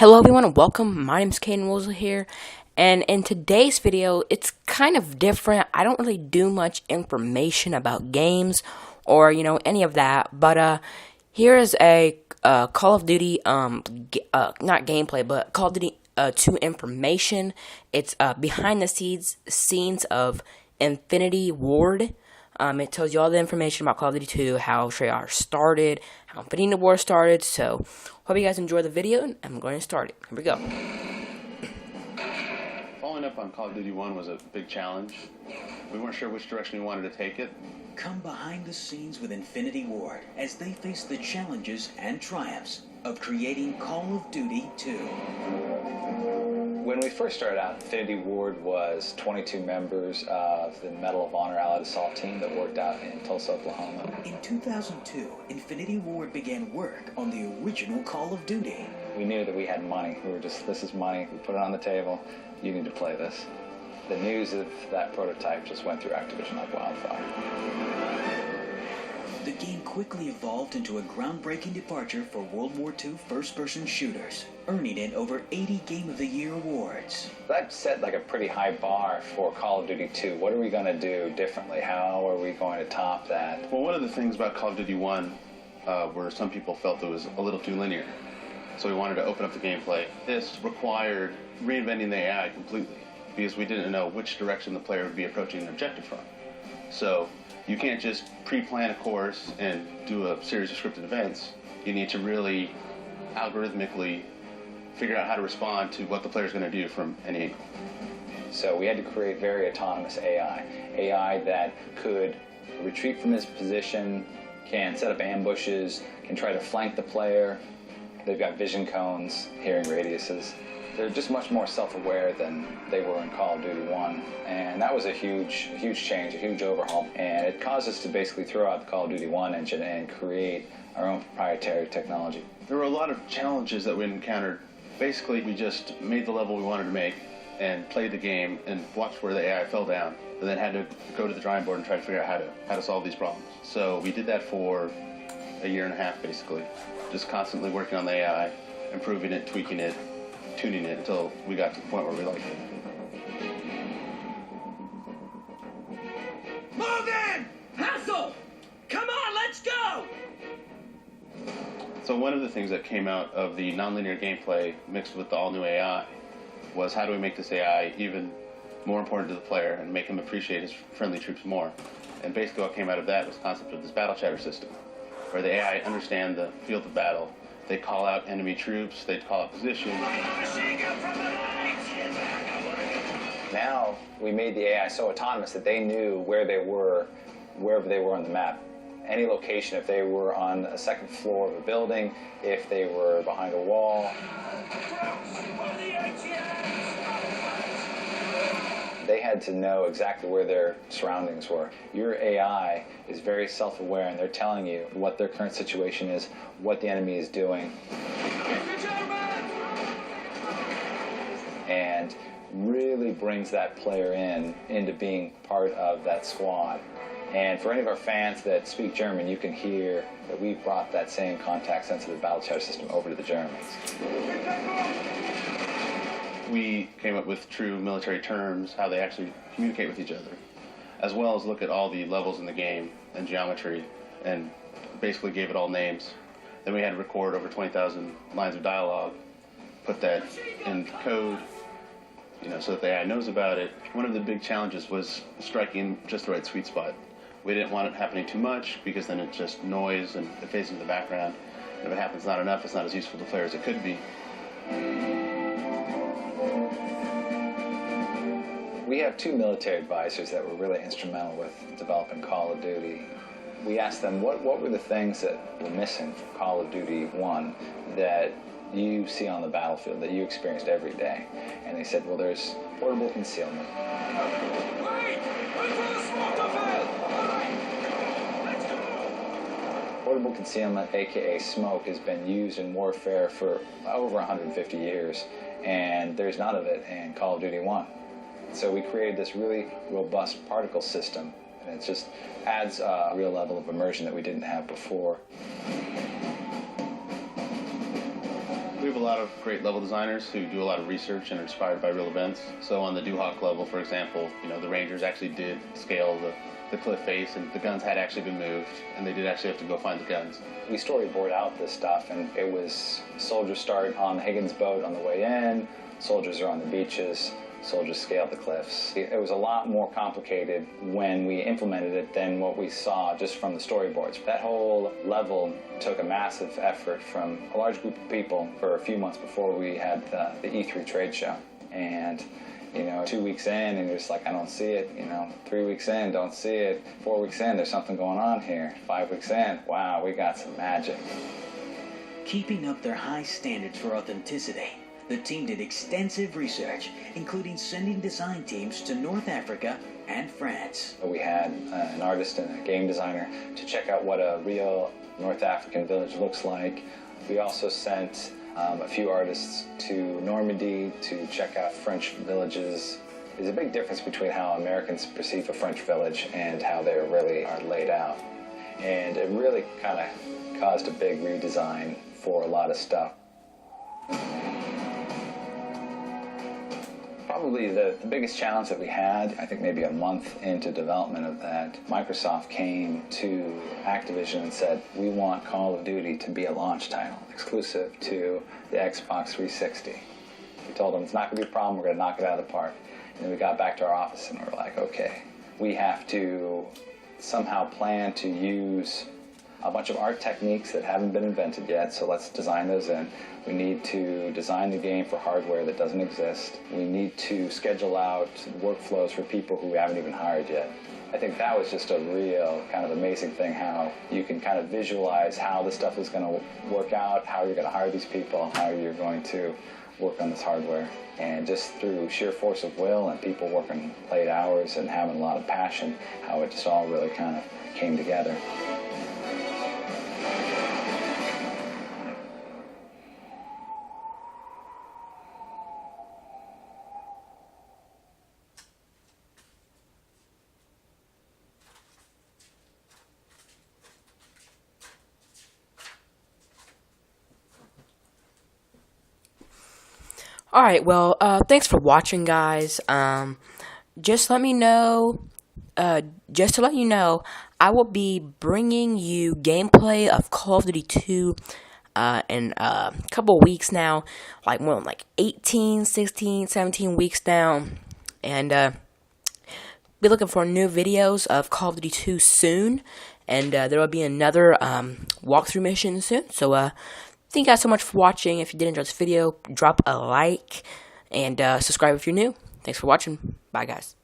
Hello everyone and welcome. My name's Caden Woolsey here, and in today's video it's kind of different. I don't really do much information about games or any of that, but here is a Call of Duty not gameplay but Call of Duty 2 information. It's behind the scenes of Infinity Ward. It tells you all the information about Call of Duty 2, how Treyarch started, how Infinity Ward started. So, hope you guys enjoy the video, and I'm going to start it. Here we go. Following up on Call of Duty 1 was a big challenge. We weren't sure which direction we wanted to take it. Come behind the scenes with Infinity Ward as they face the challenges and triumphs of creating Call of Duty 2. When we first started out, Infinity Ward was 22 members of the Medal of Honor Allied Assault team that worked out in Tulsa, Oklahoma. In 2002, Infinity Ward began work on the original Call of Duty. We knew that we had money. We were just, this is money. We put it on the table. You need to play this. The news of that prototype just went through Activision like wildfire. The game quickly evolved into a groundbreaking departure for World War II first-person shooters, earning it over 80 Game of the Year awards. That set like a pretty high bar for Call of Duty 2. What are we going to do differently? How are we going to top that? Well, one of the things about Call of Duty 1 where some people felt it was a little too linear. So we wanted to open up the gameplay. This required reinventing the AI completely because we didn't know which direction the player would be approaching an objective from. So you can't just pre-plan a course and do a series of scripted events. You need to really algorithmically figure out how to respond to what the player's going to do from any angle. So we had to create very autonomous AI. AI that could retreat from his position, can set up ambushes, can try to flank the player. They've got vision cones, hearing radiuses. They're just much more self-aware than they were in Call of Duty 1. And that was a huge change, a huge overhaul. And it caused us to basically throw out the Call of Duty 1 engine and create our own proprietary technology. There were a lot of challenges that we encountered. Basically, we just made the level we wanted to make and played the game and watched where the AI fell down, and then had to go to the drawing board and try to figure out how to solve these problems. So we did that for a year and a half, basically. Just constantly working on the AI, improving it, tweaking it, tuning it until we got to the point where we liked it. Move in! Hassel! Come on, let's go! So one of the things that came out of the nonlinear gameplay mixed with the all-new AI was how do we make this AI even more important to the player and make him appreciate his friendly troops more. And basically what came out of that was the concept of this battle chatter system, where the AI understand the field of battle. They call out enemy troops, they call out position. Now we made the AI so autonomous that they knew where they were, wherever they were on the map. Any location, if they were on a second floor of a building, if they were behind a wall. They had to know exactly where their surroundings were. Your AI is very self-aware, and they're telling you what their current situation is, what the enemy is doing. And really brings that player into being part of that squad. And for any of our fans that speak German, you can hear that we brought that same contact-sensitive battle chatter system over to the Germans. We came up with true military terms, how they actually communicate with each other, as well as look at all the levels in the game and geometry, and basically gave it all names. Then we had to record over 20,000 lines of dialogue, put that in code, so that the AI knows about it. One of the big challenges was striking just the right sweet spot. We didn't want it happening too much because then it's just noise and it fades into the background. And if it happens not enough, it's not as useful to players as it could be. We have two military advisors that were really instrumental with developing Call of Duty. We asked them what were the things that were missing from Call of Duty 1 that you see on the battlefield, that you experienced every day. And they said, well, there's portable concealment. Portable concealment, aka smoke, has been used in warfare for over 150 years, and there's none of it in Call of Duty 1. So we created this really robust particle system, and it just adds a real level of immersion that we didn't have before. We We have a lot of great level designers who do a lot of research and are inspired by real events. So on the Duhawk level, for example, the Rangers actually did scale the cliff face, and the guns had actually been moved, and they did actually have to go find the guns. We storyboard out this stuff, and it was soldiers start on the Higgins boat on the way in, soldiers are on the beaches, soldiers scale the cliffs. It was a lot more complicated when we implemented it than what we saw just from the storyboards. That whole level took a massive effort from a large group of people for a few months before we had the E3 trade show. And 2 weeks in, and you're just like, I don't see it. 3 weeks in, don't see it. 4 weeks in, there's something going on here. 5 weeks in, wow, we got some magic. Keeping up their high standards for authenticity, the team did extensive research, including sending design teams to North Africa and France. We had an artist and a game designer to check out what a real North African village looks like. We also sent a few artists to Normandy to check out French villages. There's a big difference between how Americans perceive a French village and how they really are laid out. And it really kind of caused a big redesign for a lot of stuff. Probably the biggest challenge that we had, I think maybe a month into development of that, Microsoft came to Activision and said, we want Call of Duty to be a launch title, exclusive to the Xbox 360. We told them it's not going to be a problem, we're going to knock it out of the park. And then we got back to our office and we were like, okay, we have to somehow plan to use a bunch of art techniques that haven't been invented yet, so let's design those in. We need to design the game for hardware that doesn't exist. We need to schedule out workflows for people who we haven't even hired yet. I think that was just a real kind of amazing thing, how you can kind of visualize how this stuff is going to work out, how you're going to hire these people, how you're going to work on this hardware. And just through sheer force of will and people working late hours and having a lot of passion, how it just all really kind of came together. Alright, well, thanks for watching, guys. Just to let you know, I will be bringing you gameplay of Call of Duty 2 in a couple of weeks now, like 18, 16, 17 weeks now, and be looking for new videos of Call of Duty 2 soon, and there will be another walkthrough mission soon. So thank you guys so much for watching. If you did enjoy this video, drop a like and subscribe if you're new. Thanks for watching. Bye, guys.